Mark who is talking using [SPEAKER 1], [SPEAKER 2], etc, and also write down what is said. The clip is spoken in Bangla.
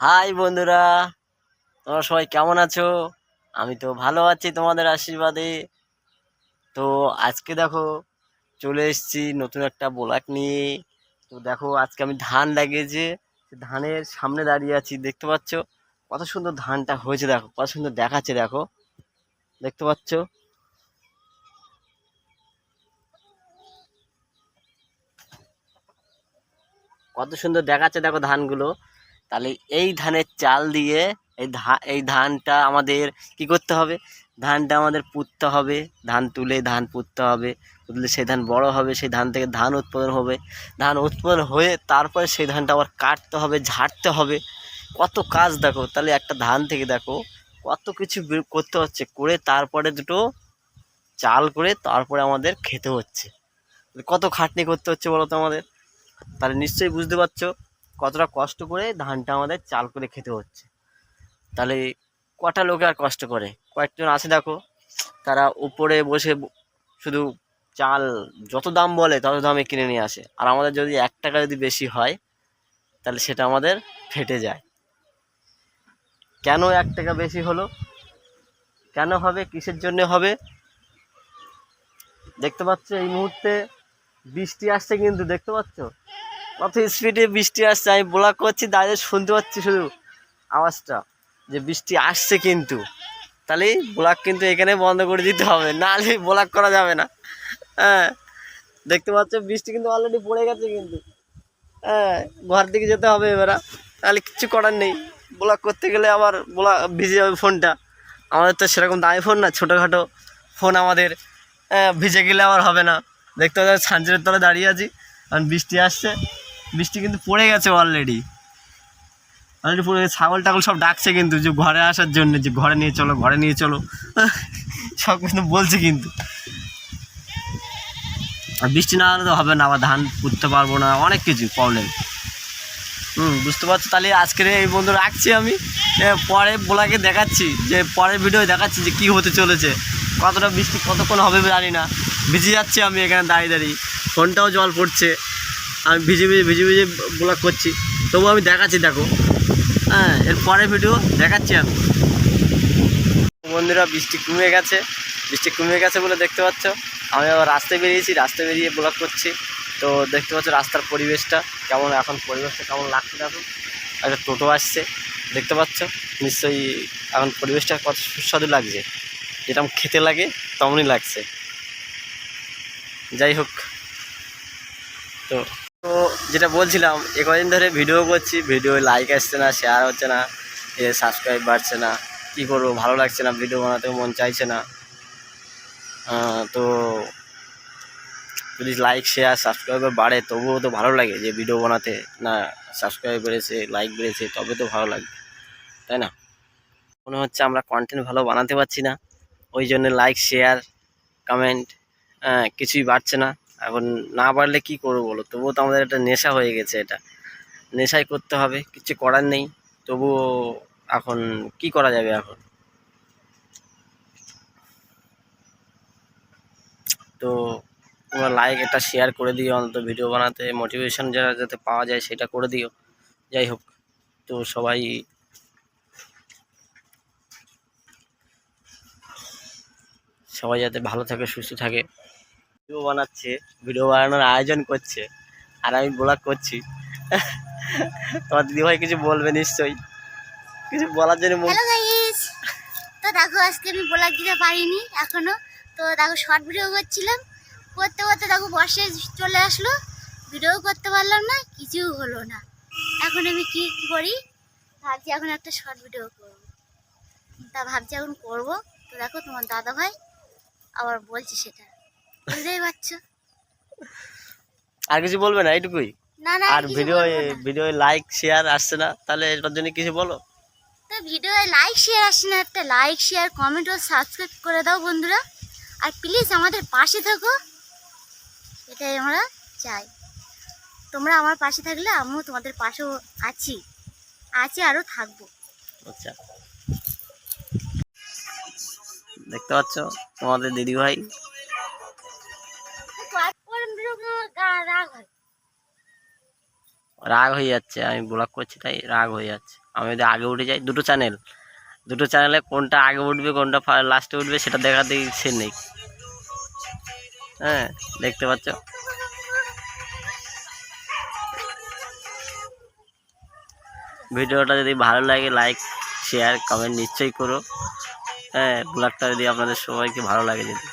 [SPEAKER 1] হাই বন্ধুরা, তোমরা সবাই কেমন আছো? আমি তো ভালো আছি তোমাদের আশীর্বাদে। তো আজকে দেখো চলে এসেছি নতুন একটা ব্লগ নিয়ে। তো দেখো আজকে আমি ধান লাগিয়েছি, ধানের সামনে দাঁড়িয়ে আছি, দেখতে পাচ্ছ কত সুন্দর ধানটা হয়েছে, দেখো কত সুন্দর দেখাচ্ছে, দেখো দেখতে পাচ্ছ কত সুন্দর দেখাচ্ছে, দেখো ধানগুলো। তাহলে এই ধানের চাল দিয়ে এই ধানটা আমাদের কি করতে হবে? ধানটা আমাদের পুঁততে হবে, ধান তুলে ধান পুঁততে হবে, পুঁতলে সেই ধান বড় হবে, সেই ধান থেকে ধান উৎপাদন হবে, ধান উৎপাদন হয়ে তারপরে সেই ধানটা আবার কাটতে হবে, ঝাড়তে হবে, কত কাজ দেখো। তাহলে একটা ধান থেকে দেখো কত কিছু করতে হচ্ছে, করে তারপরে দুটো চাল করে তারপরে আমাদের খেতে হচ্ছে। কত খাটনি করতে হচ্ছে বলো তো আমাদের। তাহলে নিশ্চয়ই বুঝতে পারছো কতটা কষ্ট করে ধানটা আমাদের চাল করে খেতে হচ্ছে। তাহলে কটা লোকে আর কষ্ট করে? কয়েকজন আছে দেখো, তারা উপরে বসে শুধু চাল যত দাম বলে তত দামে কিনে নিয়ে আসে, আর আমাদের যদি 1 টাকা যদি বেশি হয় তাহলে সেটা আমাদের ফেটে যায়। কেন 1 টাকা বেশি হলো? কেন হবে? কিসের জন্য হবে? দেখতে পাচ্ছ এই মুহূর্তে বৃষ্টি আসছে, কিন্তু দেখতে পাচ্ছ কত স্পিডে বৃষ্টি আসছে। আমি ব্লগ করছি, দাঁড়িয়ে শুনতে পাচ্ছি শুধু আওয়াজটা যে বৃষ্টি আসছে, কিন্তু তাহলে ব্লগ কিন্তু এখানে বন্ধ করে দিতে হবে, নাহলে ব্লগ করা যাবে না। হ্যাঁ, দেখতে পাচ্ছ বৃষ্টি কিন্তু অলরেডি পড়ে গেছে, কিন্তু হ্যাঁ ঘর দিকে যেতে হবে এবার। তাহলে কিচ্ছু করার নেই, ব্লগ করতে গেলে আবার ভিজে যাবে ফোনটা। আমাদের তো সেরকম দামি ফোন না, ছোটোখাটো ফোন আমাদের, ভিজে গেলে আবার হবে না। দেখতে পাচ্ছি ছাঞ্চের তলে দাঁড়িয়ে আছি, কারণ বৃষ্টি আসছে, বৃষ্টি কিন্তু পড়ে গেছে অলরেডি। অলরেডি পুরো ছাগল টাগল সব ডাকছে কিন্তু, যে ঘরে আসার জন্য, যে ঘরে নিয়ে চলো, ঘরে নিয়ে চলো, সব কিন্তু বলছে কিন্তু। আর বৃষ্টি না হলে তো হবে না, আবার ধান পুঁততে পারবো না, অনেক কিছু প্রবলেম। বুঝতে পারছো? তাহলে আজকের এই বন্ধু রাখছি আমি, পরে ব্লগে দেখাচ্ছি, যে পরের ভিডিও দেখাচ্ছি যে কী হতে চলেছে, কতটা বৃষ্টি কতক্ষণ হবে জানি না। ভিজে যাচ্ছি আমি এখানে দাঁড়িয়ে দাঁড়িয়ে, ফোনটাও জল পড়ছে, আমি ভিজে ভিজে ভিজে ভিজে ব্লগ করছি, তবু আমি দেখাচ্ছি, দেখো। হ্যাঁ, এর পরের ভিডিও দেখাচ্ছি আমি। বন্ধুরা বৃষ্টি কমে গেছে, বৃষ্টি কমে গেছে বলে দেখতে পাচ্ছ আমি আবার রাস্তায় বেরিয়েছি, রাস্তায় বেরিয়ে ব্লগ করছি। তো দেখতে পাচ্ছ রাস্তার পরিবেশটা কেমন, এখন পরিবেশটা কেমন লাগছে দেখো। একটা টোটো আসছে, দেখতে পাচ্ছ নিশ্চয়ই। এখন পরিবেশটা কত সুস্বাদু লাগছে, যেরকম খেতে লাগে তেমনই লাগছে। যাই হোক, তো তো যেটা বলছিলাম, কদিন ধরে ভিডিও করছি, ভিডিও লাইক আসছে না, শেয়ার হচ্ছে না, সাবস্ক্রাইব বাড়ছে না, কী করবো, ভালো লাগছে না, ভিডিও বানাতেও মন চাইছে না। তো যদি লাইক শেয়ার সাবস্ক্রাইবার বাড়ে তবুও তো ভালো লাগে, যে ভিডিও বানাতে না সাবস্ক্রাইব বেড়েছে, লাইক বেড়েছে, তবে তো ভালো লাগবে, তাই না? মনে হচ্ছে আমরা কন্টেন্ট ভালো বানাতে পারছি না, ওই জন্য লাইক শেয়ার কমেন্ট কিছুই বাড়ছে না। এখন না বাড়লে কি করবো বলো? তবুও তো আমাদের একটা নেশা হয়ে গেছে, এটা নেশাই করতে হবে, কিছু করার নেই। তবুও এখন কি করা যাবে? এখন তো তোমরা লাইক একটা শেয়ার করে দিও, অন্তত ভিডিও বানাতে মোটিভেশন যাতে পাওয়া যায় সেটা করে দিও। যাই হোক, তো সবাই সবাই যাতে ভালো থাকে, সুস্থ থাকে। ভিডিও বানাচ্ছে, ভিডিও বানানোর আয়োজন করছে, আর আমি ব্লগ করছি। তোমার দিদিভাই কিছু বলবে নিশ্চয়ই, কিছু বলার জন্য
[SPEAKER 2] হ্যালো গাইস, তো দেখো আজকে আমি ব্লগ দিতে পারিনি এখনো। তো দেখো শর্ট ভিডিও করছিলাম, করতে করতে দেখো বর্ষা চলে আসলো, ভিডিও করতে পারলাম না, কিছু হলো না। এখন আমি কি করি ভাবছি, এখন একটা শর্ট ভিডিও করব, তা ভাবছি এখন করব। তো দেখো তোমার দাদা ভাই আবার বলছি, সেটা বুঝতেই পারছো।
[SPEAKER 1] আর কিছু বলবে না, এইটুকুই?
[SPEAKER 2] না না,
[SPEAKER 1] আর
[SPEAKER 2] কিছু বলবো না।
[SPEAKER 1] ভিডিও লাইক শেয়ার আসছে না, তাহলে এটার জন্য কিছু বলো।
[SPEAKER 2] তো ভিডিও লাইক শেয়ার আসছে না, একটা লাইক শেয়ার কমেন্ট ও সাবস্ক্রাইব করে দাও বন্ধুরা, আর প্লিজ আমাদের পাশে থাকো, এটাই আমরা চাই। তোমরা আমার পাশে থাকলে আমিও তোমাদের পাশেও আছি, আরও থাকবো।
[SPEAKER 1] আচ্ছা, দেখতে পাচ্ছ তোমাদের দিদিভাই রাগ হয়ে যাচ্ছে, আমি ব্লগ করছি তাই রাগ হয়ে যাচ্ছে। আমি যদি আগে উঠে যাই, দুটো চ্যানেলে কোনটা আগে উঠবে কোনটা লাস্টে উঠবে সেটা দেখাতে ইচ্ছে নেই। হ্যাঁ, দেখতে পাচ্ছ। ভিডিওটা যদি ভালো লাগে লাইক শেয়ার কমেন্ট নিশ্চয়ই করো। হ্যাঁ, ব্লগটা যদি আপনাদের সবাইকে ভালো লাগে যদি